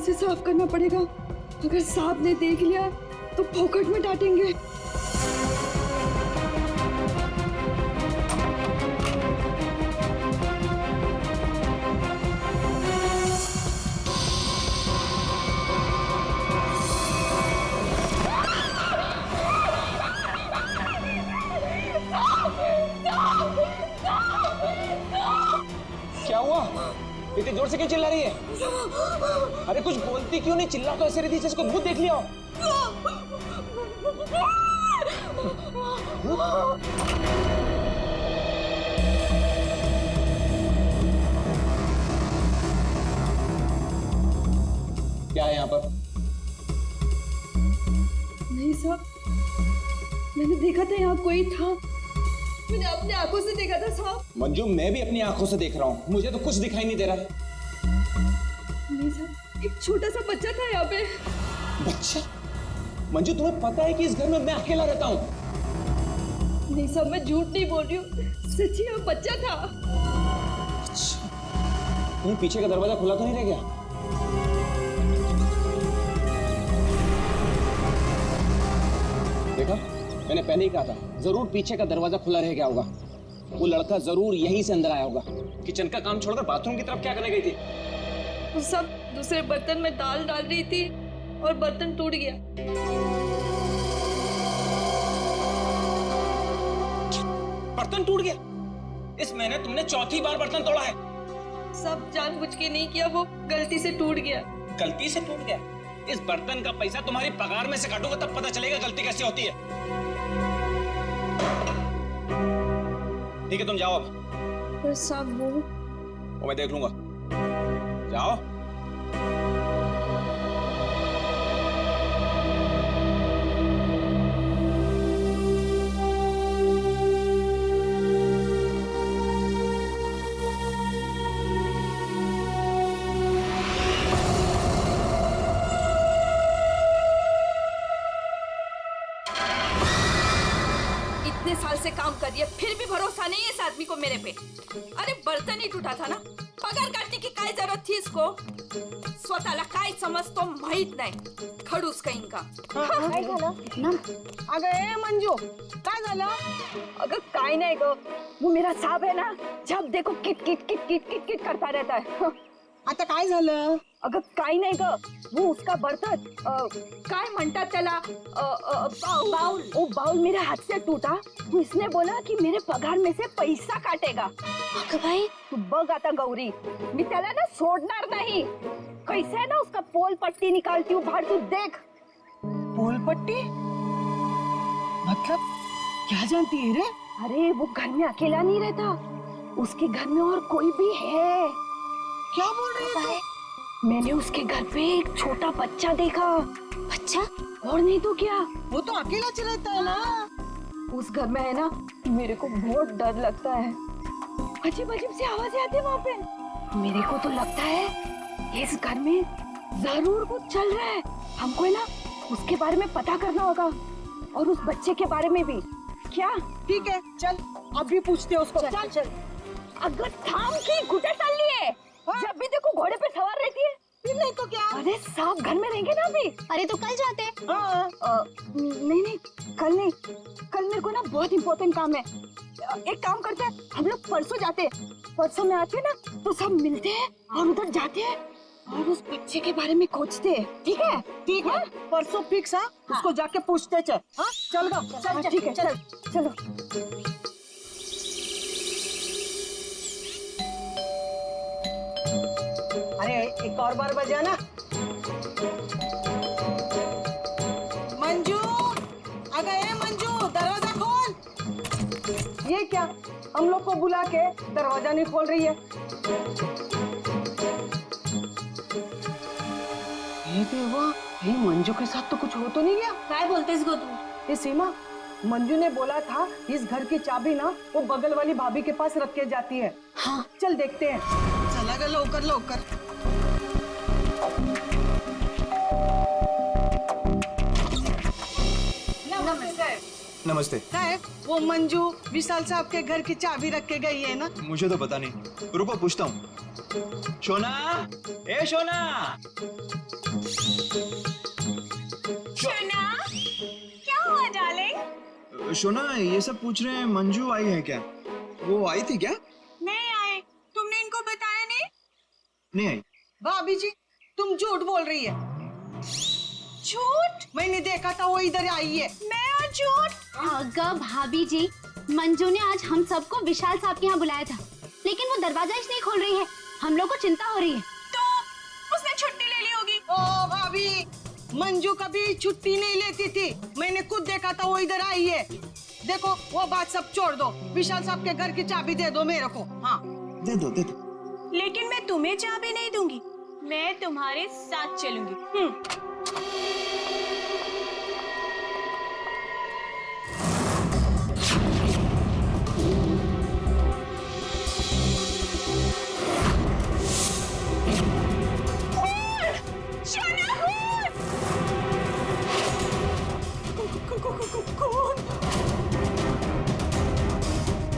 से साफ करना पड़ेगा। अगर साहब ने देख लिया तो फोकट में डांटेंगे। क्या हुआ? इतनी जोर से क्यों चिल्ला रही है? अरे कुछ बोलती क्यों नहीं? चिल्ला तो ऐसे रही थी जैसे कोई भूत देख लिया हो। क्या है यहाँ पर? नहीं साहब, मैंने देखा था यहाँ कोई था। मैंने अपनी आंखों से देखा था साहब। मंजू, मैं भी अपनी आंखों से देख रहा हूँ, मुझे तो कुछ दिखाई नहीं दे रहा है। नहीं साहब, एक छोटा सा बच्चा था यहाँ पे। बच्चा? मंजू, तुम्हें पता है कि इस घर में मैं अकेला रहता हूँ? नहीं साहब, मैं झूठ नहीं बोल रही हूँ, सच्ची यहाँ बच्चा था। अच्छा, कहीं पीछे का दरवाजा खुला तो नहीं रह गया? देखा, मैंने पहले ही कहा था, जरूर पीछे का दरवाजा खुला रह गया होगा। वो लड़का जरूर यहीं से अंदर आया होगा। किचन का काम छोड़कर बाथरूम की तरफ क्या करने गई थी? वो सब दूसरे बर्तन में दाल डाल रही थी और बर्तन टूट गया। बर्तन टूट गया? इस महीने तुमने चौथी बार बर्तन तोड़ा है। सब जानबूझ के नहीं किया, वो गलती से टूट गया। गलती से टूट गया? इस बर्तन का पैसा तुम्हारी पगार में से काटूंगा तब पता चलेगा गलती कैसे होती है। ठीक है, तुम जाओ अब। पर साहब वो मैं देख लूंगा। जाओ। इतने साल से काम कर रही है, फिर भी भरोसा नहीं है इस आदमी को मेरे पे। अरे बर्तन ही टूटा था ना, पगार काटने की काय जरूरत थी इसको? स्वतःला काय समजतो माहित नाही, खडूस कहीं का। काय झालं? अगं ए मंजू, काय झालं? अगर काय नहीं गो, वो मेरा साहब है ना, जब देखो kit kit kit kit kit kit करता रहता है। आता काय झालं? अगं काय नाही ग, वो उसका बर्तन काय म्हणतात त्याला, बाउल, वो बाउल मेरे हाथ से टूटा। तो इसने बोला कि मेरे पगार में से पैसा काटेगा। अगं भाई तू बघ आता गौरी, मी त्याला ना सोडणार नहीं। कैसे है ना उसका पोल पट्टी निकालती हूँ बाहर, तू देख। पोलपट्टी? मतलब क्या जानती है रे? अरे वो घर में अकेला नहीं रहता, उसके घर में और कोई भी है। क्या बोल रही है तू? मैंने उसके घर पे एक छोटा बच्चा देखा। बच्चा? और नहीं तो क्या, वो तो अकेला रहता है ना। उस घर में है ना, मेरे को बहुत डर लगता है। अजीब अजीब सी आवाजें आती है वहाँ पे। मेरे को तो लगता है इस घर में जरूर कुछ चल रहा है। हमको है ना उसके बारे में पता करना होगा, और उस बच्चे के बारे में भी। क्या? ठीक है, चल अभी पूछते हैं उसको। चल चल। अगर थाम की घुटे चल लिए, जब भी देखो घोड़े पे सवार रहती है। फिर नहीं तो क्या? अरे साहब घर में रहेंगे ना अभी। अरे तो कल जाते हैं। हाँ। नहीं नहीं, कल नहीं, कल मेरे को ना बहुत इम्पोर्टेंट काम है। एक काम करते हैं, हम लोग परसों जाते हैं। परसों में आते हैं ना तो सब मिलते हैं और उधर जाते हैं और उस बच्चे के बारे में खोजते हैं। ठीक है? ठीक है, परसों फिक्स है। उसको जाके पूछते चल। हाँ चल गा, चल ठीक है, चल चलो। अरे एक और बार बजाना। मंजू, अगर ए मंजू दरवाजा खोल। ये क्या, हम लोग को बुला के दरवाजा नहीं खोल रही है? ये देवा, ये मंजू के साथ तो कुछ हो तो नहीं गया? काय बोलतेस गो तू? ये सीमा, मंजू ने बोला था इस घर की चाबी ना वो बगल वाली भाभी के पास रख के जाती है। हाँ चल देखते हैं। चला गया, लवकर लवकर। नमस्ते। साहब वो मंजू विशाल साहब के घर की चाबी रख के गई है ना? मुझे तो पता नहीं, रुको पूछता हूँ। शोना, ए शोना। शोना, क्या हुआ डार्लिंग? शोना, ये सब पूछ रहे हैं मंजू आई है क्या? वो आई थी क्या? नहीं आए। तुमने इनको बताया नहीं? नहीं आई। भाभी जी तुम झूठ बोल रही है। झूठ? मैंने देखा था वो इधर आई है। मैं और झूठ? अगर भाभी जी, मंजू ने आज हम सबको विशाल साहब के यहाँ बुलाया था, लेकिन वो दरवाजा ही नहीं खोल रही है। हम लोग को चिंता हो रही है। तो उसने छुट्टी ले ली होगी। ओ भाभी, मंजू कभी छुट्टी नहीं लेती थी, मैंने खुद देखा था वो इधर आई है। देखो वो बात सब छोड़ दो, विशाल साहब के घर की चाबी दे दो मेरे को। हाँ दे दो दे दो। लेकिन मैं तुम्हें चाबी नहीं दूंगी, मैं तुम्हारे साथ चलूंगी।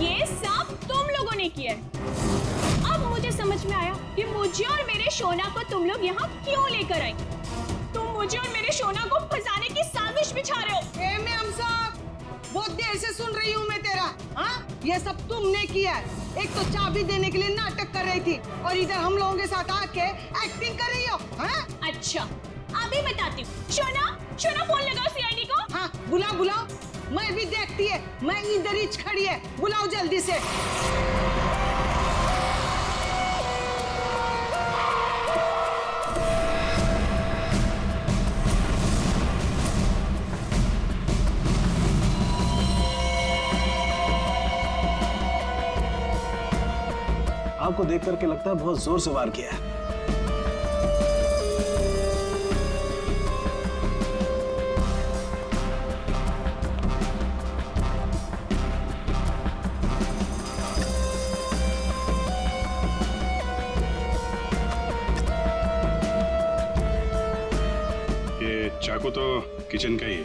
ये सब तुम लोगों ने किया है। अब मुझे समझ में आया कि मुझे और मेरे शोना को तुम लोग यहाँ क्यों लेकर आए। तुम मुझे और मेरे शोना को फंसाने की साजिश बिछा रहे हो। ए मैम साहब, बहुत देर से सुन रही हूँ मैं तेरा। हाँ ये सब तुमने किया है। एक तो चाबी देने के लिए नाटक कर रही थी और इधर हम लोगों के साथ आके एक्टिंग कर रही हो। हाँ अच्छा अभी बताती हूँ। शोना, शोना फोन लगाओ सीआईडी को। हाँ बुलाओ बुलाओ, मैं भी देखती है, मैं इधर ही खड़ी है, बुलाओ जल्दी से। आपको देख करके लगता है बहुत जोर से वार किया है। ये चाकू तो किचन का ही है।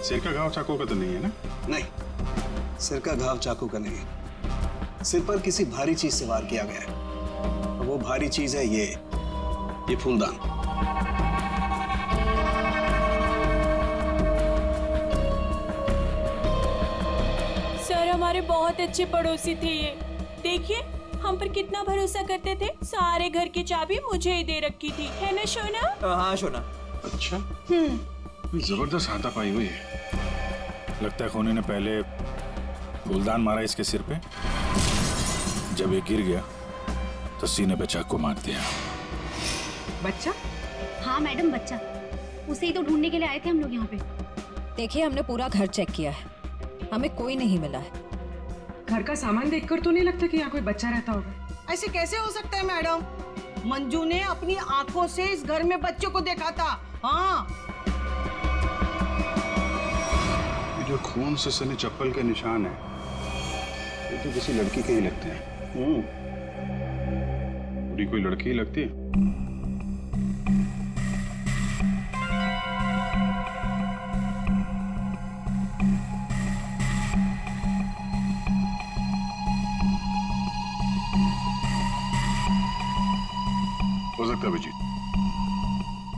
सिर का घाव चाकू का तो नहीं है ना? नहीं, सिर का घाव चाकू का नहीं है। सिर पर किसी भारी चीज से वार किया गया है। और वो भारी चीज है ये फूलदान। सर हमारे बहुत अच्छे पड़ोसी थे ये। देखिए हम पर कितना भरोसा करते थे। सारे घर की चाबी मुझे ही दे रखी थी, है ना शोना? हाँ शोना। अच्छा, जबरदस्त हाथापाई हुई है। लगता है खोने ने पहले फूलदान मारा इसके सिर पे, जब ये गिर गया तो सीने पे चाकू मार दिया। बच्चा? हाँ मैडम, बच्चा। उसे ही तो ढूंढने के लिए आए थे हम लोग यहाँ पे। देखिए हमने पूरा घर चेक किया है, हमें कोई नहीं मिला है। घर का सामान देखकर तो नहीं लगता कि यहाँ कोई बच्चा रहता होगा। ऐसे कैसे हो सकता है मैडम? मंजू ने अपनी आंखों से इस घर में बच्चों को देखा था। हाँ ये जो खून से सने चप्पल के निशान है, ये तो किसी लड़की के ही लगते हैं। पूरी कोई लड़की ही लगती है। हो सकता है अभिजीत,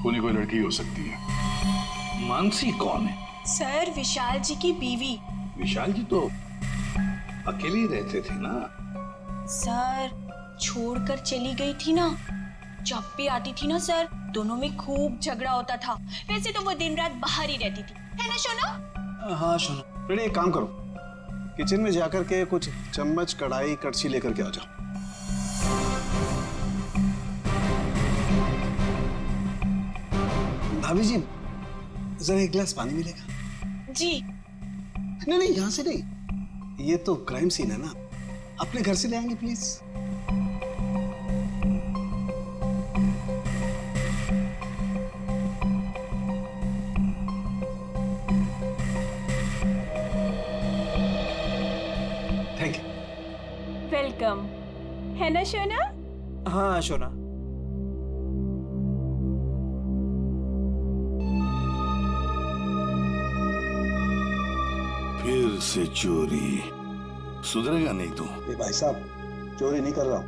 पूरी कोई लड़की ही हो सकती है। मानसी कौन है? सर विशाल जी की बीवी। विशाल जी तो अकेले ही रहते थे ना? सर छोड़कर चली गई थी ना, जब भी आती थी ना सर दोनों में खूब झगड़ा होता था। वैसे तो वो दिन रात बाहर ही रहती थी, है ना शोना? हाँ शोना, बेटे एक काम करो, किचन में जाकर के कुछ चम्मच, कढ़ाई, कड़छी लेकर के आ जाओ। भाभी जी जरा एक गिलास पानी मिलेगा? जी। नहीं नहीं, यहाँ से नहीं, ये तो क्राइम सीन है ना, अपने घर से ले आएंगे प्लीज। Thank you. वेलकम, है ना शोना? हाँ शोना। फिर से चोरी। सुधरेगा नहीं तू। भाई साहब, चोरी नहीं कर रहा हूँ,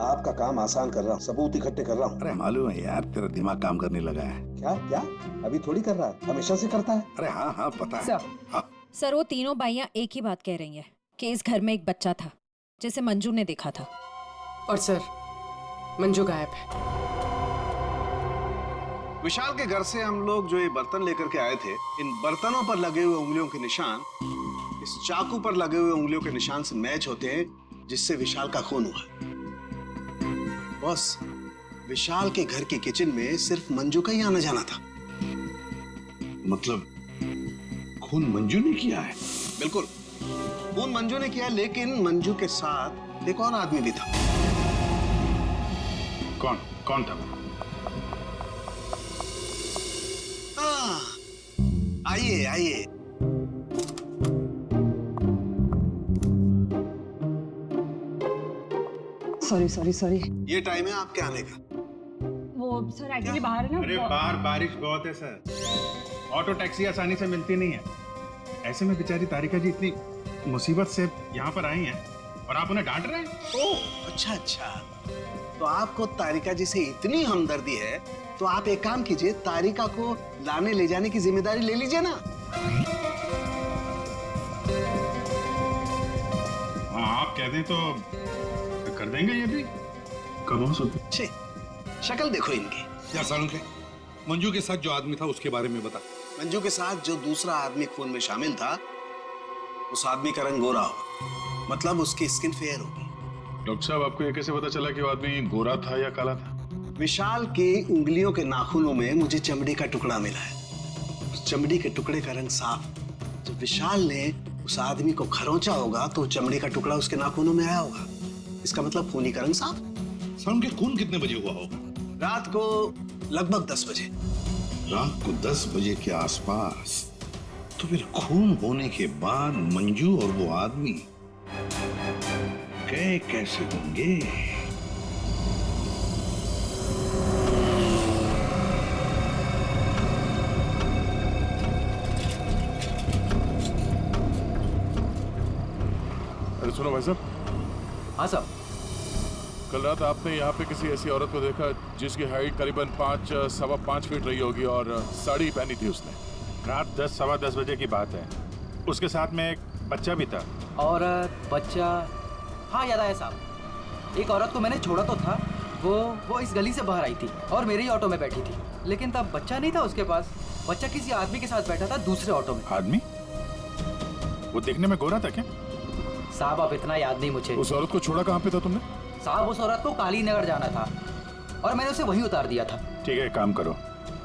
आपका काम आसान कर रहा हूँ, सबूत इकट्ठे कर रहा हूँ। अरे मालूम है यार, तेरा दिमाग काम करने लगा है। क्या क्या? अभी थोड़ी कर रहा है, हमेशा से करता है। अरे हाँ हाँ पता है। सर। हाँ। सर, वो तीनों बाइयां एक ही बात कह रही हैं कि इस घर में एक बच्चा था जिसे मंजू ने देखा था। और सर, मंजू गायब है। विशाल के घर से हम लोग जो ये बर्तन लेकर के आए थे, इन बर्तनों पर लगे हुए उंगलियों के निशान इस चाकू पर लगे हुए उंगलियों के निशान से मैच होते हैं, जिससे विशाल का खून हुआ। बॉस, विशाल के घर के किचन में सिर्फ मंजू का ही आना जाना था। मतलब खून मंजू ने किया है? बिल्कुल, खून मंजू ने किया, लेकिन मंजू के साथ एक और आदमी भी था। कौन कौन था? हाँ, आइए आइए। Sorry sorry sorry. ये टाइम है आपके आने का। वो सर एक्चुअली बाहर है ना। अरे बाहर बारिश बहुत है सर, ऑटो टैक्सी आसानी से मिलती नहीं है। ऐसे में बेचारी तारिका जी इतनी मुसीबत से यहाँ पर आई हैं और आप उन्हें डांट रहे हैं। ओह अच्छा अच्छा, तो आपको तारिका जी से इतनी हमदर्दी है तो आप एक काम कीजिए, तारिका को लाने ले जाने की जिम्मेदारी ले लीजिए ना। हाँ, आप कह दें तो कर देंगे ये भी। कब हो सकते? छे, शक्ल देखो इनकी। क्या सारुण के मंजू के साथ जो आदमी था उसके बारे में बता। मंजू के साथ जो दूसरा आदमी खून में शामिल था, उस आदमी का रंग गोरा होगा, मतलब उसकी स्किन फेयर होगी। डॉक्टर साहब, आपको ये कैसे पता चला कि वो आदमी गोरा था या काला था? विशाल की उंगलियों के नाखूनों में मुझे चमड़ी का टुकड़ा मिला है। उस चमड़ी के टुकड़े का रंग साफ। जब विशाल ने उस आदमी को खरोंचा होगा तो चमड़ी का टुकड़ा उसके नाखूनों में आया होगा। इसका मतलब खूनी का रंग साफ। सारुण के खून कितने बजे हुआ होगा? रात को लगभग 10 बजे। रात को 10 बजे के आसपास। तो फिर खून होने के बाद मंजू और वो आदमी गए कैसे होंगे? अरे सुनो भाई साहब। हाँ साहब। कल रात आपने यहाँ पे किसी ऐसी औरत को देखा जिसकी हाइट करीबन 5-5.25 फीट रही होगी और साड़ी पहनी थी उसने। रात 10-10:15 बजे की बात है। उसके साथ में एक बच्चा भी था। औरत बच्चा, हाँ याद आया साहब। एक औरत को मैंने छोड़ा तो था, वो इस गली से बाहर आई थी और मेरे ही ऑटो में बैठी थी, लेकिन तब बच्चा नहीं था उसके पास। बच्चा किसी आदमी के साथ बैठा था दूसरे ऑटो में। आदमी? वो देखने में गोरा था क्या? साहब अब इतना याद नहीं मुझे। उस औरत को छोड़ा कहाँ पे था तुमने? साहब उस औरत को काली नगर जाना था और मैंने उसे वहीं उतार दिया था। ठीक है, एक काम करो,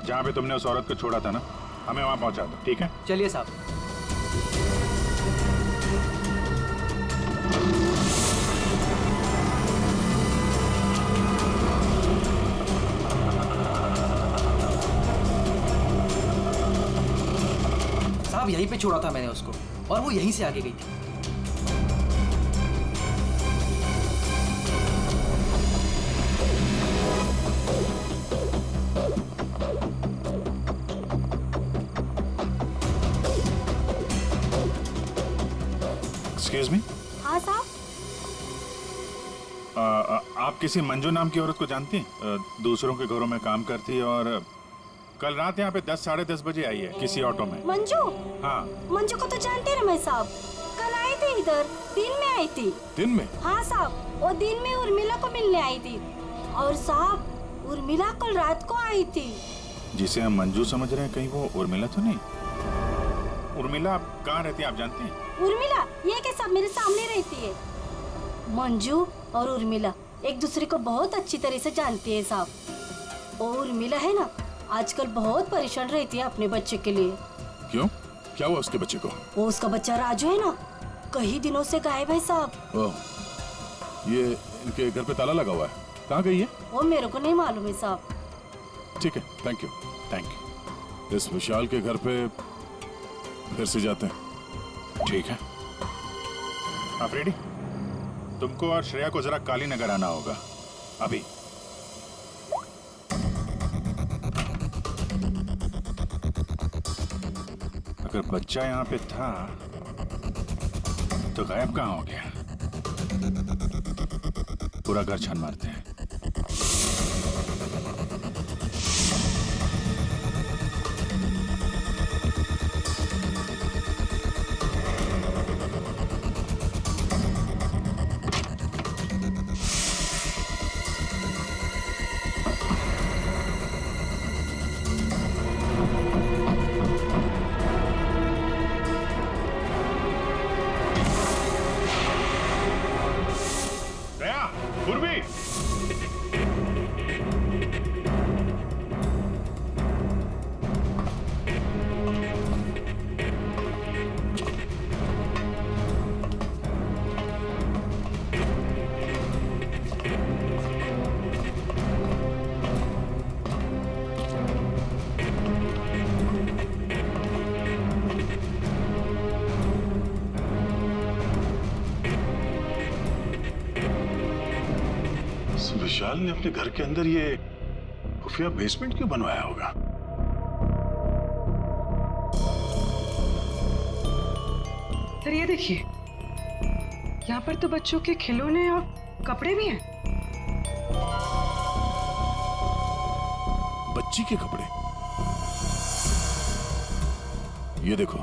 जहाँ पे तुमने उस औरत को छोड़ा था ना, हमें वहाँ पहुँचा दो। ठीक है, चलिए साहब। साहब यहीं पे छोड़ा था मैंने उसको और वो यहीं से आगे गई थी। Excuse me. हाँ साहब। आप किसी मंजू नाम की औरत को जानती हैं? दूसरों के घरों में काम करती है और कल रात यहाँ पे 10-10:30 बजे आई है किसी ऑटो में। मंजू? हाँ। मंजू को तो जानते रमेश साहब, कल आई थी इधर, दिन में आई थी। दिन में? हाँ साहब, वो दिन में उर्मिला को मिलने आई थी। और साहब उर्मिला कल रात को आई थी। जिसे हम मंजू समझ रहे हैं, कहीं वो उर्मिला तो नहीं? उर्मिला कहाँ रहती है आप जानते हैं? उर्मिला ये के सब मेरे सामने रहती है। मंजू और उर्मिला एक दूसरे को बहुत अच्छी तरह से जानती है साहब। और उर्मिला है ना, आजकल बहुत परेशान रहती है अपने बच्चे के लिए। क्यों? क्या हुआ उसके बच्चे को? वो उसका बच्चा राजू है ना, कई दिनों से गायब है साहब। ओह, ये इनके घर पे ताला लगा हुआ है। कहाँ गई है? वो मेरे को नहीं मालूम है साहब। ठीक है, थैंक यू। इस विशाल के घर पे फिर से जाते हैं। ठीक है, आप रेडी? तुमको और श्रेया को जरा काली नगर आना होगा अभी। अगर बच्चा यहाँ पे था तो गायब कहाँ हो गया? पूरा घर छान मारते हैं। दया, पूर्वी, विशाल ने अपने घर के अंदर ये खुफिया बेसमेंट क्यों बनवाया होगा? सर ये देखिए, यहाँ पर तो बच्चों के खिलौने और कपड़े भी हैं। बच्ची के कपड़े? ये देखो।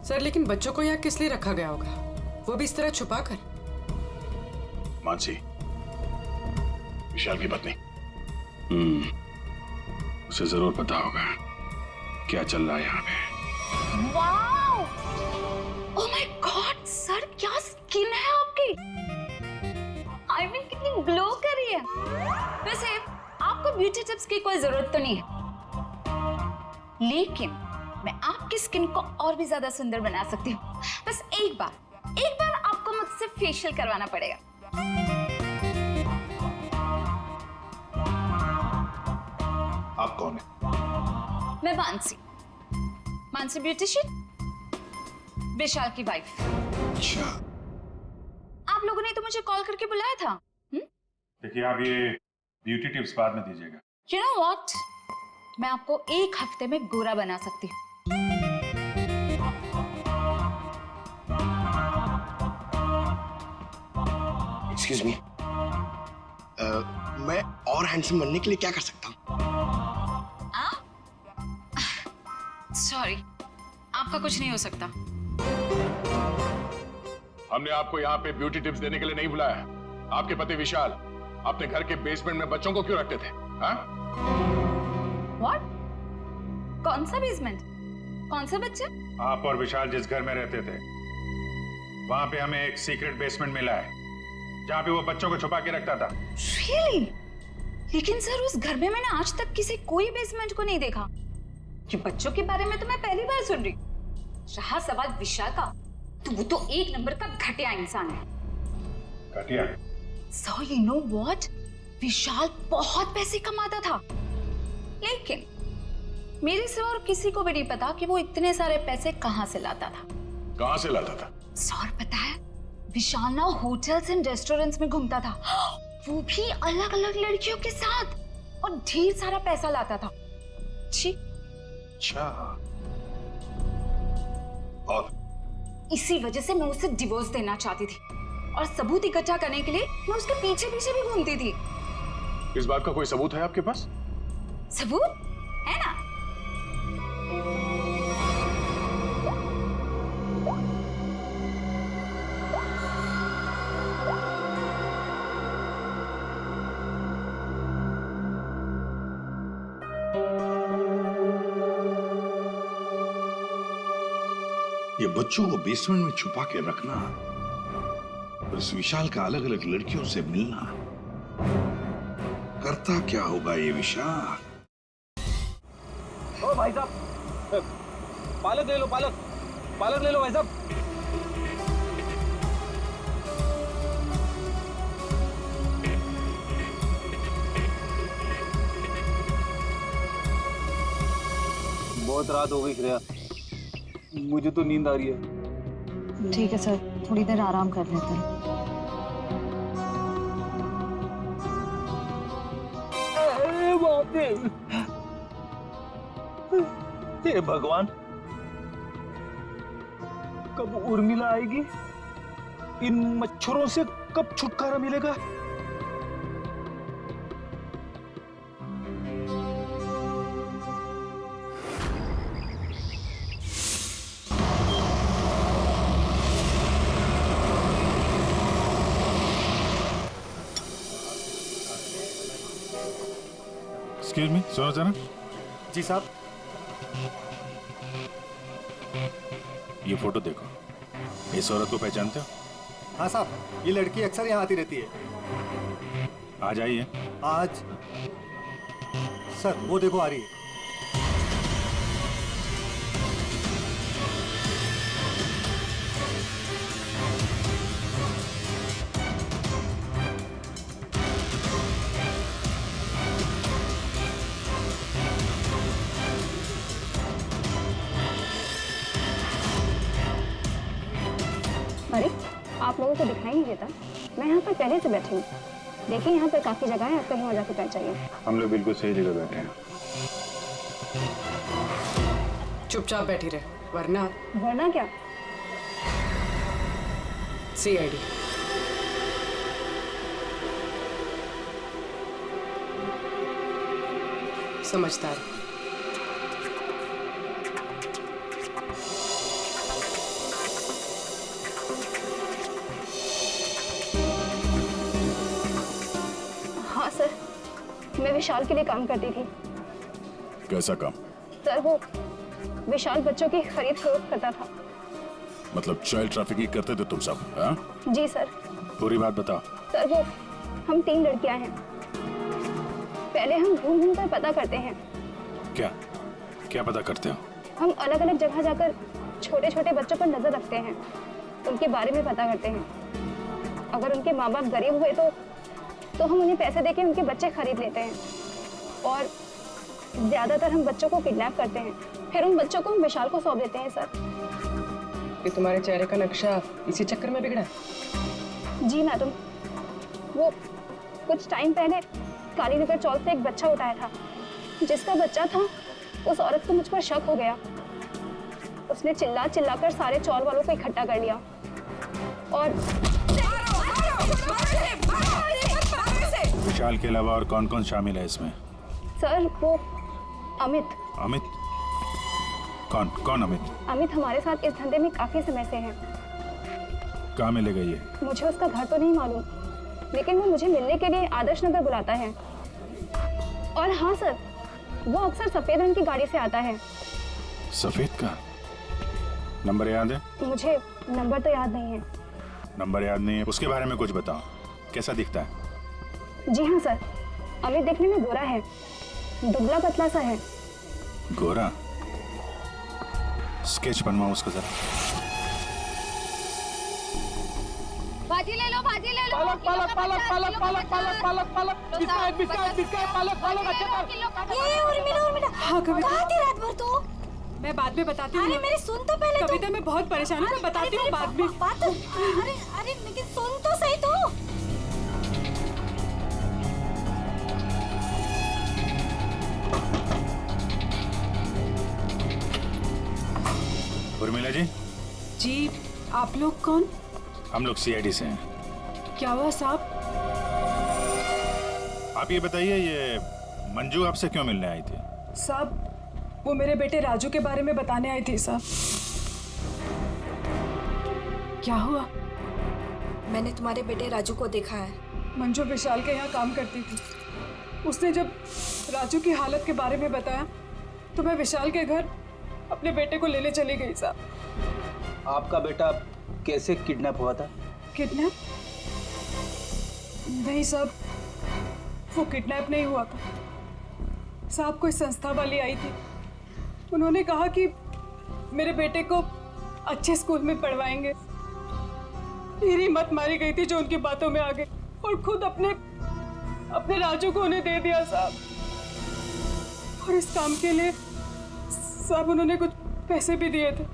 सर लेकिन बच्चों को यहाँ किस लिए रखा गया होगा, वो भी इस तरह छुपा कर? मानसी, विशाल की पत्नी, उसे जरूर पता होगा क्या चल रहा है यहाँ पे। Wow! Oh my God sir, क्या स्किन है आपकी! आई मीन कितनी ग्लो कर रही है। वैसे आपको ब्यूटी टिप्स की कोई जरूरत तो नहीं है, लेकिन मैं आपकी स्किन को और भी ज्यादा सुंदर बना सकती हूँ। बस एक बार आपको मुझसे फेशियल करवाना पड़ेगा। आप कौन है? मैं मानसी ब्यूटिशियन, विशाल की वाइफ। अच्छा। आप लोगों ने तो मुझे कॉल करके बुलाया था। देखिए, आप ये ब्यूटी टिप्स बाद में दीजिएगा। You know what? मैं आपको एक हफ्ते में गोरा बना सकती हूँ। Excuse me. मैं और हैंडसम बनने के लिए क्या कर सकता हूँ? सॉरी, आपका कुछ नहीं हो सकता। हमने आपको यहाँ पे ब्यूटी टिप्स देने के लिए नहीं बुलाया। आपके पति विशाल अपने घर के बेसमेंट में बच्चों को क्यों रखते थे? हाँ? What? कौन सा बेसमेंट? कौन सा बच्चा? आप और विशाल जिस घर में रहते थे, वहाँ पे हमें एक सीक्रेट बेसमेंट मिला है, जहाँ पे वो बच्चों को छुपा के रखता था। Really? लेकिन सर उस घर में मैंने आज तक किसी कोई बेसमेंट को नहीं देखा। ये बच्चों के बारे में तो मैं पहली बार सुन रही। रहा सवाल विशाल का, तो वो तो एक नंबर का घटिया इंसान है। घटिया? So you know what? विशाल बहुत पैसे कमाता था, लेकिन मेरे सिवा और किसी को भी नहीं पता कि वो इतने सारे पैसे कहाँ से लाता था। कहाँ से लाता था? सर पता है, विशाल ना होटल्स एंड रेस्टोरेंट्स में घूमता था, वो भी अलग अलग लड़कियों के साथ, और ढेर सारा पैसा लाता था। छी। अच्छा। और इसी वजह से मैं उसे डिवोर्स देना चाहती थी, और सबूत इकट्ठा करने के लिए मैं उसके पीछे पीछे भी घूमती थी। इस बात का कोई सबूत है आपके पास? सबूत है ना? ये बच्चों को बेसमेंट में छुपा के रखना और इस विशाल का अलग अलग लड़कियों से मिलना, करता क्या होगा ये विशाल? ओ भाई साहब, पालक ले लो, पालक ले लो भाई साहब। बहुत रात हो गई श्रेया, मुझे तो नींद आ रही है। ठीक है सर, थोड़ी देर आराम कर लेते हैं। हे भगवान, कब उर्मिला आएगी? इन मच्छरों से कब छुटकारा मिलेगा? एक्सक्यूज मी, सुनो जरा। जी साहब। ये फोटो देखो, इस औरत को पहचानते हो? हाँ साहब, ये लड़की अक्सर यहाँ आती रहती है। आज आई है? आज सर वो देखो आ रही है। अरे आप लोगों को दिखाई नहीं देता? मैं यहाँ पर पहले से बैठी हूँ। देखिए यहाँ पर काफी जगह है, आपको यहाँ जाके पहुँच जाइए। हम लोग बिल्कुल सही जगह बैठे हैं। चुपचाप बैठी रहे, वरना वरना क्या? CID। समझदार। हाँ सर, मैं विशाल के लिए काम करती थी। कैसा काम? सर वो विशाल बच्चों की खरीद फरोख्त करता था। मतलब चाइल्ड ट्रैफिकिंग करते थे तुम सब? हाँ? जी सर। पूरी बात बताओ। सर वो हम 3 लड़कियां हैं। पहले हम घूम घूम कर पता करते हैं। क्या क्या पता करते हो? हम अलग अलग जगह जाकर छोटे छोटे बच्चों पर नजर रखते हैं, उनके बारे में पता करते हैं। अगर उनके माँ बाप गरीब हुए तो हम उन्हें पैसे देके उनके बच्चे खरीद लेते हैं। और ज्यादातर हम बच्चों को किडनैप करते हैं, फिर उन बच्चों को हम विशाल को सौंप देते हैं। सर कि तुम्हारे चेहरे का नक्शा इसी चक्कर में बिगड़ा? जी मैडम, वो कुछ टाइम पहले कालीनगर चौक से एक बच्चा उठाया था। जिसका बच्चा था उस औरत को मुझ पर शक हो गया। उसने चिल्ला चिल्लाकर सारे चौल वालों को इकट्ठा कर लिया और विशाल के अलावा और कौन कौन शामिल है इसमें? सर वो अमित। अमित? कौन कौन अमित? अमित हमारे साथ इस धंधे में काफी समय से है। कहाँ मिलेगा ये? मुझे उसका घर तो नहीं मालूम, लेकिन वो मुझे मिलने के लिए आदर्श नगर बुलाता है। और हाँ सर, वो अक्सर सफेद रंग की गाड़ी से आता है। सफेद का? नंबर याद है? मुझे नंबर तो याद नहीं है। नंबर याद नहीं है? उसके बारे में कुछ बताओ, कैसा दिखता है? जी हाँ सर, अमित देखने में गोरा है, दुबला पतला सा है। गोरा? स्केच बनवाओ उसका जरा। भाजी ले लो, भाजी ले लो। पालक पालक पालक पालक पालक पालक पालक पालक बिस्किट बिस्किट बिस्किट पालक पालक अच्छे पालक। ये उर्मिला हाँ कविता, कहाँ थी रात भर तू? मैं बाद में बताती हूँ। अरे मेरी सुन तो पहले। कविता मैं बहुत परेशान हूँ, मैं बताती हूँ बाद में। अरे अरे लेकिन सुन तो सही तू। उर्मिला जी? जी, आप लोग कौन? हम लोग CID से हैं। क्या हुआ साहब? आप ये बताइए, ये मंजू आपसे क्यों मिलने आई थी? साहब वो मेरे बेटे राजू के बारे में बताने आई थी साहब। क्या हुआ? मैंने तुम्हारे बेटे राजू को देखा है। मंजू विशाल के यहाँ काम करती थी। उसने जब राजू की हालत के बारे में बताया तो मैं विशाल के घर अपने बेटे को लेने चली गई साहब। आपका बेटा कैसे किडनैप हुआ था? किडनैप? नहीं साहब, वो किडनैप नहीं हुआ था साहब। कोई संस्था वाली आई थी, उन्होंने कहा कि मेरे बेटे को अच्छे स्कूल में पढ़वाएंगे। मेरी हिम्मत मारी गई थी जो उनकी बातों में आ गई और खुद अपने राजू को उन्हें दे दिया साहब। और इस काम के लिए साहब उन्होंने कुछ पैसे भी दिए थे।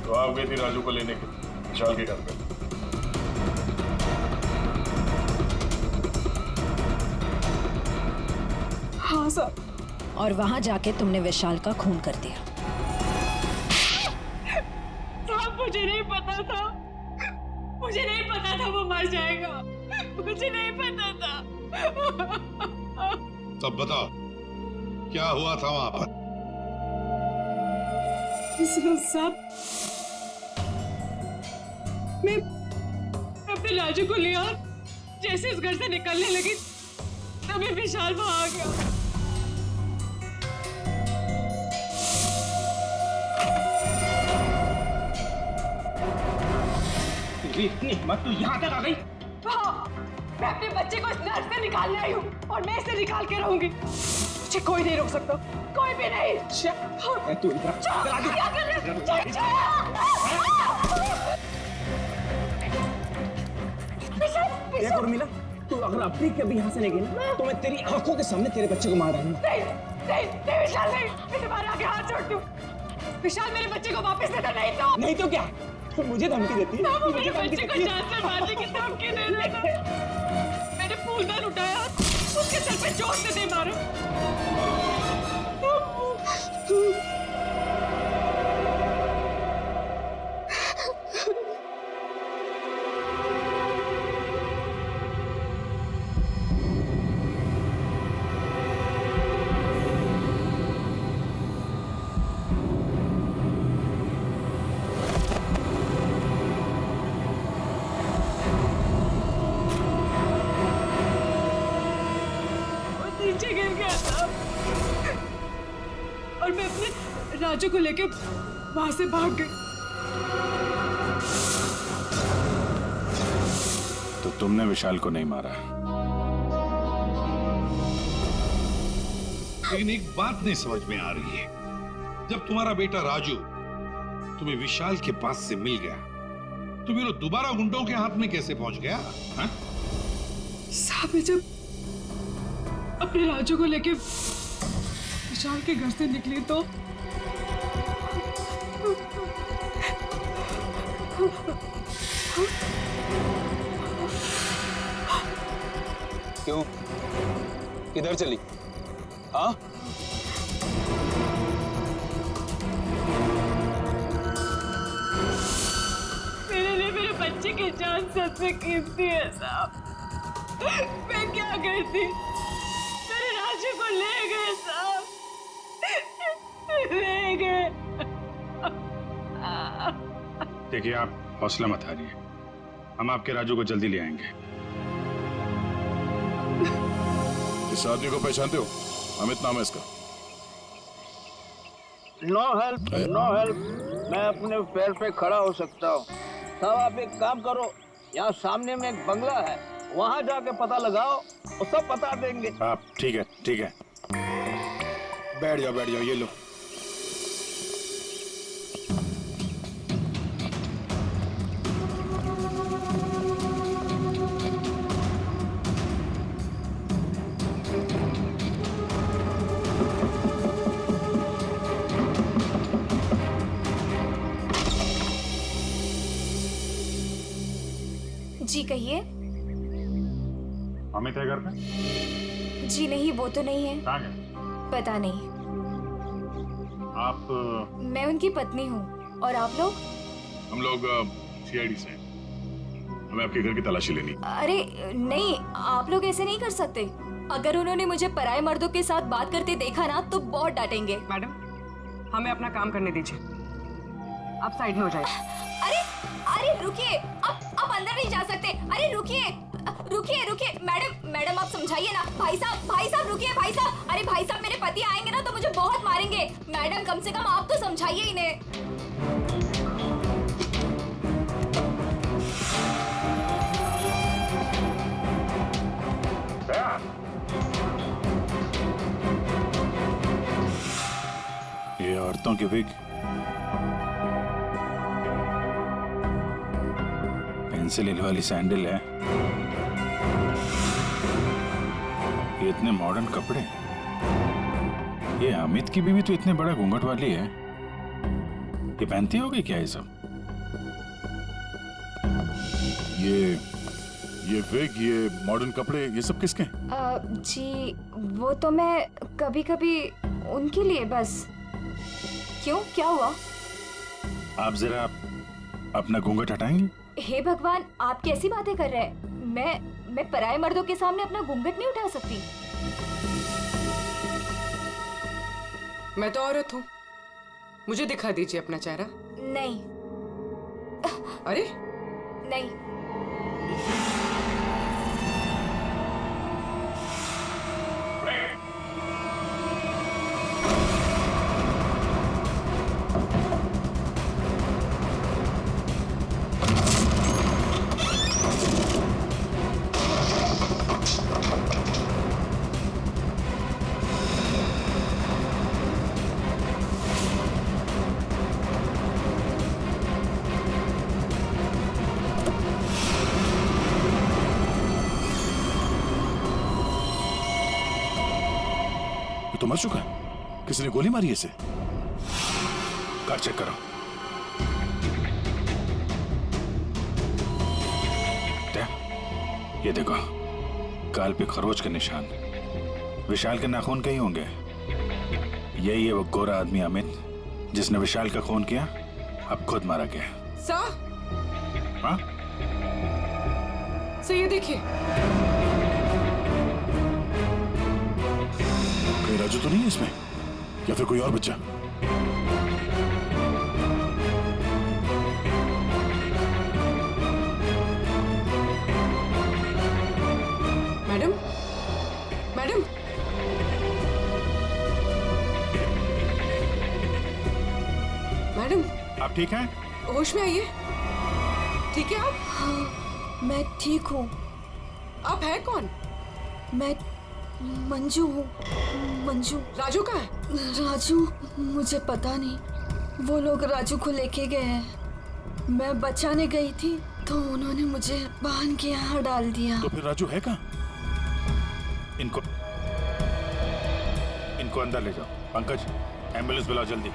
तो आप गई थी राजू को लेने के विशाल के घर पे। हाँ सर। और वहां जाके तुमने विशाल का खून कर दिया। साहब मुझे नहीं पता था, मुझे नहीं पता था वो मर जाएगा, मुझे नहीं पता था। तब बताओ क्या हुआ था वहां पर? साहब मैं अपने राजू को लिया, जैसे उस घर से निकलने लगी तभी विशाल वहां आ गया। इतनी हिम्मत तू यहाँ तक आ गई? हाँ, मैं अपने बच्चे को इस नर्क से निकालने आई हूँ और मैं इसे निकाल के रहूंगी। मुझे कोई नहीं रोक सकता, कोई भी नहीं। तू इधर क्या कर रहे देख उर्मिला, तू अगर अपनी कभी यहाँ से नहीं गई ना तो मैं तेरी आंखों के सामने तेरे बच्चे को मार डालूंगा। नहीं विशाल नहीं, मैं तुम्हारे आगे हाथ जोड़ती हूँ। विशाल मेरे बच्चे को वापस देता नहीं तो क्या तो मुझे धमकी देती है? वो मेरे बच्चे को जान से मारने की धमकी दे रहा था। मैंने फूलदान उठाया, उसके सर पे जोर से दे मारा। नीचे गिर गया था और मैं अपने राजू को लेके वहां से भाग गई। तो तुमने विशाल को नहीं मारा? लेकिन एक बात नहीं समझ में आ रही है, जब तुम्हारा बेटा राजू तुम्हें विशाल के पास से मिल गया तो फिर वो दोबारा गुंडों के हाथ में कैसे पहुंच गया? साहब मैं जब अपने राजू को लेके विशाल के घर से निकली तो क्यों? किधर चली? हाँ? मेरे लिए मेरे बच्चे की जान सबसे कीमती है साहब। मैं क्या करती? मेरे राजू को ले गए साहब, ले गए। देखिए, आप हौसला मत हारिए, हम आपके राजू को जल्दी ले आएंगे। इस आदमी को पहचानते हो? अमित नाम है इसका। No help, no help. मैं अपने पैर पे खड़ा हो सकता हूँ। साहब आप एक काम करो, यहाँ सामने में एक बंगला है, वहाँ जाके पता लगाओ, वो सब बता देंगे। आप ठीक है, ठीक है। बैठ जाओ, ये लो। जी कहिए। अमित है घर पे? जी नहीं, वो तो नहीं है। कहाँ गए? पता नहीं। आप? मैं उनकी पत्नी हूँ। और आप लोग? हम लोग सीआईडी से हैं। हमें आपके घर की तलाशी लेनी। अरे नहीं, आप लोग ऐसे नहीं कर सकते। अगर उन्होंने मुझे पराये मर्दों के साथ बात करते देखा ना तो बहुत डांटेंगे। मैडम, हमें अपना काम करने दीजिए, आप साइड में हो जाइए। अरे अरे रुकिए, आप अंदर नहीं जा सकते। अरे रुकिए रुकिए रुकिए, मैडम आप समझाइए ना। भाई साहब रुकिए भाई साहब। अरे भाई साहब, मेरे पति आएंगे ना तो मुझे बहुत मारेंगे। मैडम कम से कम आप तो समझाइए इन्हें। ये औरतों की विग, पेंसिल हिल वाली सैंडल है, ये इतने मॉडर्न कपड़े। ये अमित की बीवी तो इतने बड़ा घूंघट वाली है, ये पहनती होगी क्या ये सब? ये विग, ये मॉडर्न कपड़े, ये सब किसके हैं? जी वो तो मैं कभी कभी उनके लिए बस। क्यों, क्या हुआ? आप जरा अपना घूंघट हटाएंगे? हे भगवान, आप कैसी बातें कर रहे हैं? मैं पराये मर्दों के सामने अपना घूंघट नहीं उठा सकती। मैं तो औरत हूँ, मुझे दिखा दीजिए अपना चेहरा। नहीं। अरे नहीं। तो मर चुका है, किसी ने गोली मारी है इसे। कार चेक करो। ये देखो, गाल पे खरोच के निशान, विशाल के नाखून कहीं होंगे। यही है वो गोरा आदमी अमित जिसने विशाल का खून किया, अब खुद मारा गया। सर, हाँ? सर ये देखिए। कोई राजू तो नहीं है इसमें, या फिर कोई और बच्चा? मैडम, मैडम, मैडम, आप ठीक हैं? होश में आइए। ठीक है आप? हाँ, मैं ठीक हूँ। आप है कौन? मैं मंजू हूँ। मंजू। राजू का है? राजू, मुझे पता नहीं, वो लोग राजू को लेके गए हैं। मैं बचाने गई थी तो उन्होंने मुझे बांध के यहाँ डाल दिया। तो फिर राजू है कहाँ? इनको अंदर ले जाओ। पंकज, एम्बुलेंस बुलाओ जल्दी।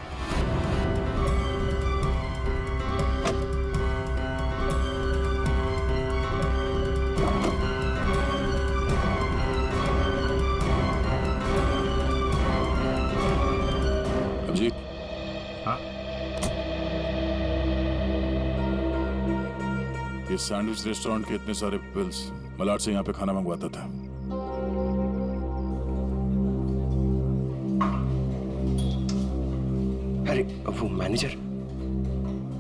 जी हाँ, ये सैंडविच रेस्टोरेंट के इतने सारे बिल्स मलाड से यहाँ पे खाना मंगवाता था। अरे वो manager,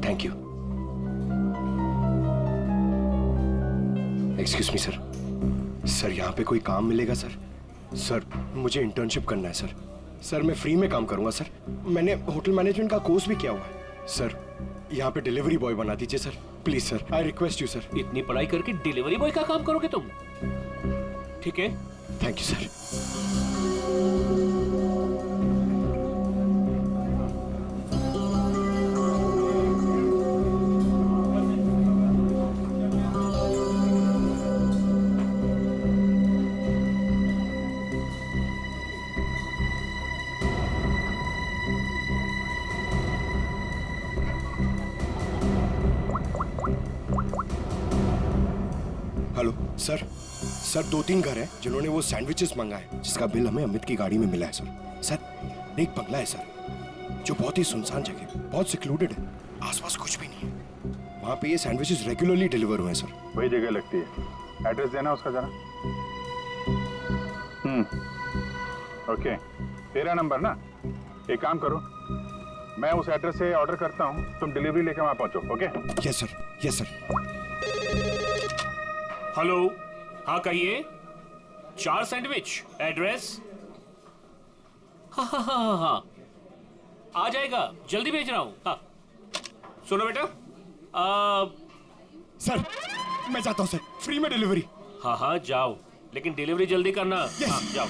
thank you. Excuse me sir, sir यहाँ पे कोई काम मिलेगा सर? सर मुझे इंटर्नशिप करना है सर। सर मैं फ्री में काम करूंगा सर, मैंने होटल मैनेजमेंट का कोर्स भी किया हुआ है। सर यहाँ पे डिलीवरी बॉय बना दीजिए sir, please sir, I request you sir. इतनी पढ़ाई करके डिलीवरी बॉय का काम करोगे तुम? ठीक है, thank you sir. Hello sir, sir 2-3 घर हैं जिन्होंने वो सैंडविचेस मंगाए, जिसका बिल हमें अमित की गाड़ी में मिला है सर। सर एक बंगला है सर, जो बहुत ही सुनसान जगह, बहुत सिक्लूडेड है, आसपास कुछ भी नहीं है। वहाँ पे ये सैंडविचेस रेगुलरली डिलीवर हुए हैं सर। वही जगह लगती है, एड्रेस देना उसका जरा। ओके, 13 नंबर ना। एक काम करो, मैं उस एड्रेस से ऑर्डर करता हूँ, तुम डिलीवरी लेकर वहाँ पहुँचो। Okay? Yes sir, yes sir. Hello, हाँ कहिए। 4 सैंडविच, एड्रेस? हाँ हाँ हाँ हाँ, आ जाएगा, जल्दी भेज रहा हूँ। हाँ सुनो बेटा, सर मैं जाता हूँ सर, फ्री में डिलीवरी। हाँ हाँ जाओ, लेकिन डिलीवरी जल्दी करना। हाँ जाओ।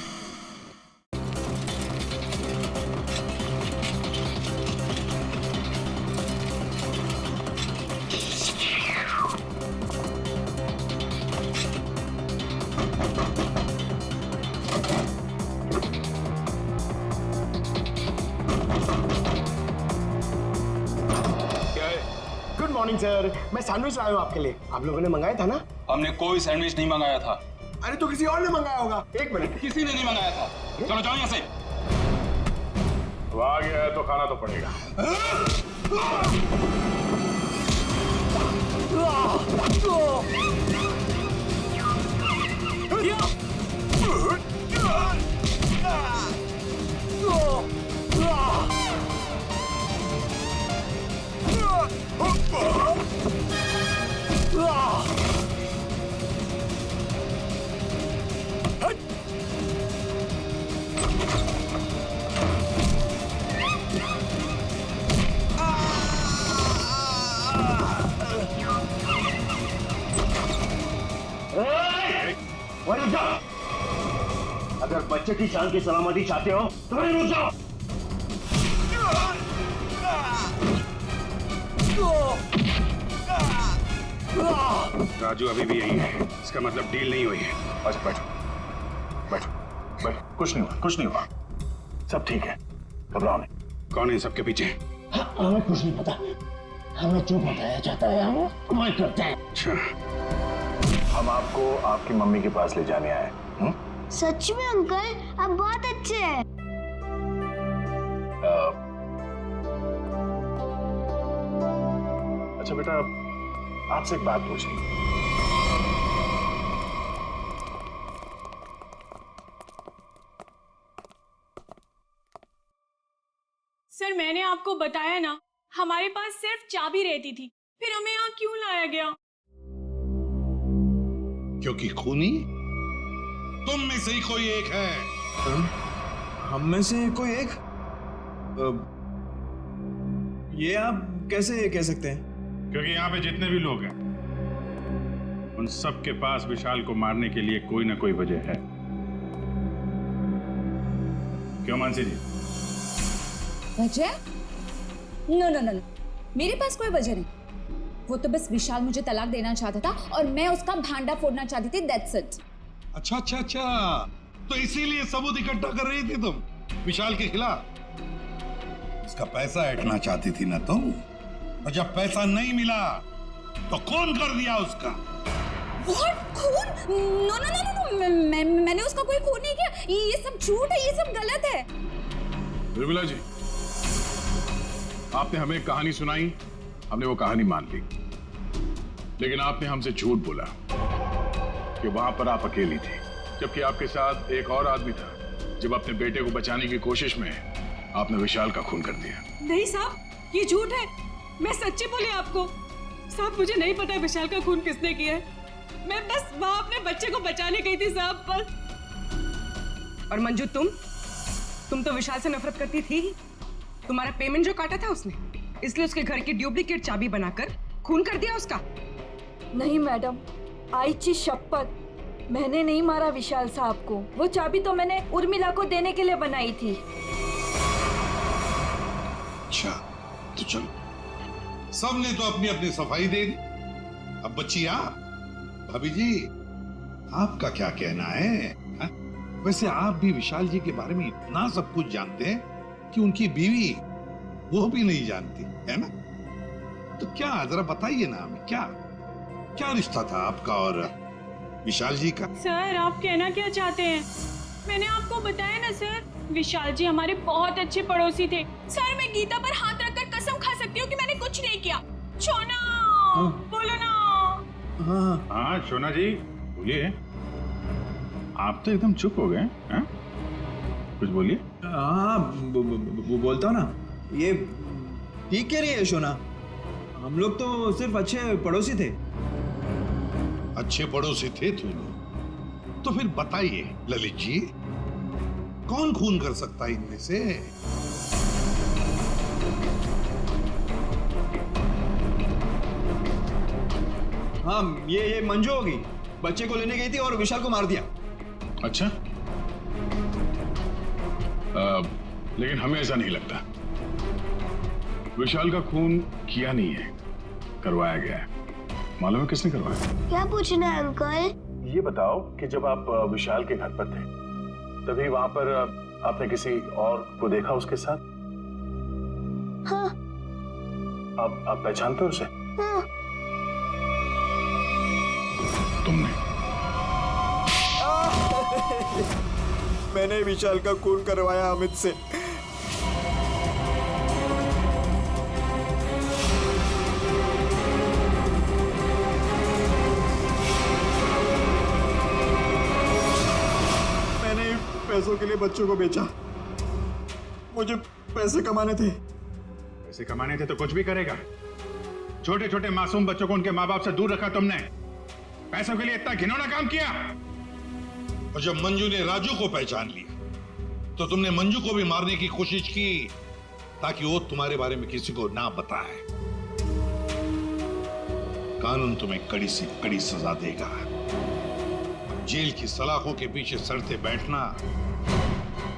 मॉर्निंग सर, मैं सैंडविच लाया हूँ आपके लिए। आप लोगों ने मंगाया था ना? हमने कोई सैंडविच नहीं मंगाया था। अरे तो किसी और ने मंगाया होगा। एक मिनट, किसी ने नहीं मंगाया था। चलो जाओ यहाँ से। तो आ गया है तो खाना तो पड़ेगा। अगर बच्चे की जान की सलामती चाहते हो तो वहीं रुक जाओ। राजू अभी भी यही है, इसका मतलब डील नहीं हुई है। अच्छा बैठो बैठो बैठो, कुछ नहीं हुआ, कुछ नहीं हुआ, सब ठीक है, घबराओ नहीं। कौन है सबके पीछे? हमें कुछ नहीं पता, हमें जो बताया जाता है हम वही करते हैं। अच्छा, हम आपको आपकी मम्मी के पास ले जाने आए। सच में अंकल, आप बहुत अच्छे हैं। अच्छा बेटा, आपसे एक बात पूछनी। सर मैंने आपको बताया ना, हमारे पास सिर्फ चाबी रहती थी, फिर हमें यहाँ क्यों लाया गया? क्योंकि खूनी तुम में से ही कोई एक है। हम में से कोई एक? ये आप कैसे कह सकते हैं? क्योंकि यहाँ पे जितने भी लोग हैं उन सब के पास विशाल को मारने के लिए कोई ना कोई वजह है। क्यों मानसी जी? वजह? नो नो नो नो, मेरे पास कोई वजह नहीं। वो तो बस विशाल मुझे तलाक देना चाहता था और मैं उसका भांडा फोड़ना चाहती थी, दैट्स इट। अच्छा अच्छा अच्छा, तो इसीलिए सबूत इकट्ठा कर रही थी तुम विशाल के खिलाफ? उसका पैसा ऐंठना चाहती थी ना तुम, और जब पैसा नहीं मिला तो खून कर दिया उसका। What? खून? नो नो नो नो, मैंने उसका कोई खून नहीं किया। ये सब झूठ है, ये सब गलत है। बिरबला जी, आपने हमें एक कहानी सुनाई, हमने वो कहानी मान ली, लेकिन आपने हमसे झूठ बोला कि वहां पर आप अकेली थी, जबकि आपके साथ एक और आदमी था। जब अपने बेटे को बचाने की कोशिश में आपने विशाल का खून कर दिया। नहीं साहब, ये झूठ है, मैं सच्ची बोली आपको। साहब मुझे नहीं पता विशाल का खून किसने किया है, मैं बस वहां अपने बच्चे को बचाने गई थी साहब, बस। और मंजू, तुम तो विशाल से नफरत करती थी ही। तुम्हारा पेमेंट जो काटा था उसने, इसलिए उसके घर की डुप्लीकेट चाबी बनाकर खून कर दिया उसका। नहीं मैडम, आईची शपथ, मैंने नहीं मारा विशाल साहब को। वो चाबी तो मैंने उर्मिला को देने के लिए बनाई थी। अच्छा तो चलो, सबने तो अपनी अपनी सफाई दे दी। अब बच्ची आप, भाभी जी आपका क्या कहना है? हा? वैसे आप भी विशाल जी के बारे में इतना सब कुछ जानते हैं कि उनकी बीवी वो भी नहीं जानती है ना? तो क्या, जरा बताइए ना हमें, क्या क्या रिश्ता था आपका और विशाल जी का? सर आप कहना क्या चाहते हैं? मैंने आपको बताया ना सर, विशाल जी हमारे बहुत अच्छे पड़ोसी थे। सर मैं गीता पर हाथ रखकर कसम खा सकती हूँ कि मैंने कुछ नहीं किया। शोना, बोलो ना। हाँ शोना जी बोलिए। आप तो एकदम चुप हो गए हैं, कुछ बोलिए। हाँ बोलता हूँ ना, ये ठीक कह रही है शोना, हम लोग तो सिर्फ अच्छे पड़ोसी थे। अच्छे पड़ोसी थे तुम, तो फिर बताइए ललित जी, कौन खून कर सकता है इनमें से? हाँ ये मंजू होगी, बच्चे को लेने गई थी और विशाल को मार दिया। अच्छा, लेकिन हमें ऐसा नहीं लगता। विशाल का खून किया नहीं है, करवाया गया है। मालूम है किसने करवाया? क्या पूछना है अंकल? ये बताओ कि जब आप विशाल के घर पर थे, तभी वहां पर आपने किसी और को देखा उसके साथ? हाँ। आप पहचानते हो उसे? तुमने मैंने विशाल का खून करवाया अमित से। मैंने पैसों के लिए बच्चों को बेचा। मुझे पैसे कमाने थे। पैसे कमाने थे तो कुछ भी करेगा। छोटे छोटे मासूम बच्चों को उनके माँ बाप से दूर रखा तुमने। पैसों के लिए इतना घिनौना काम किया। और जब मंजू ने राजू को पहचान लिया तो तुमने मंजू को भी मारने की कोशिश की ताकि वो तुम्हारे बारे में किसी को ना बताए। कानून तुम्हें कड़ी से कड़ी सजा देगा। जेल की सलाखों के पीछे सड़ते बैठना,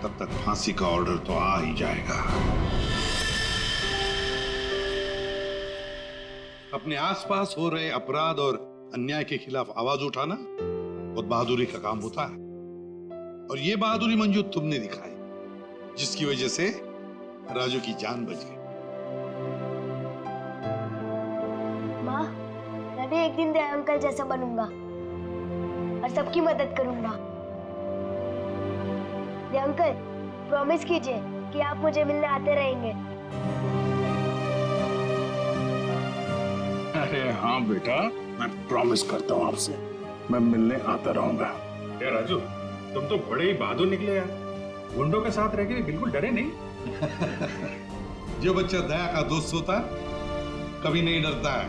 तब तक फांसी का ऑर्डर तो आ ही जाएगा। अपने आसपास हो रहे अपराध और अन्याय के खिलाफ आवाज उठाना बहुत बहादुरी का काम होता है। और ये बहादुरी मंजू तुमने दिखाई, जिसकी वजह से राजू की जान बच गई। माँ, मैं भी एक दिन दया अंकल जैसा बनूंगा और सबकी मदद करूंगा। दया अंकल, प्रॉमिस कीजिए कि आप मुझे मिलने आते रहेंगे। अरे हाँ बेटा, मैं प्रॉमिस करता हूँ आपसे, मैं मिलने आता रहूंगा। क्या राजू, तुम तो बड़े ही बहादुर निकले यार। गुंडों के साथ रह के बिल्कुल डरे नहीं। जो बच्चा दया का दोस्त होता है कभी नहीं डरता है।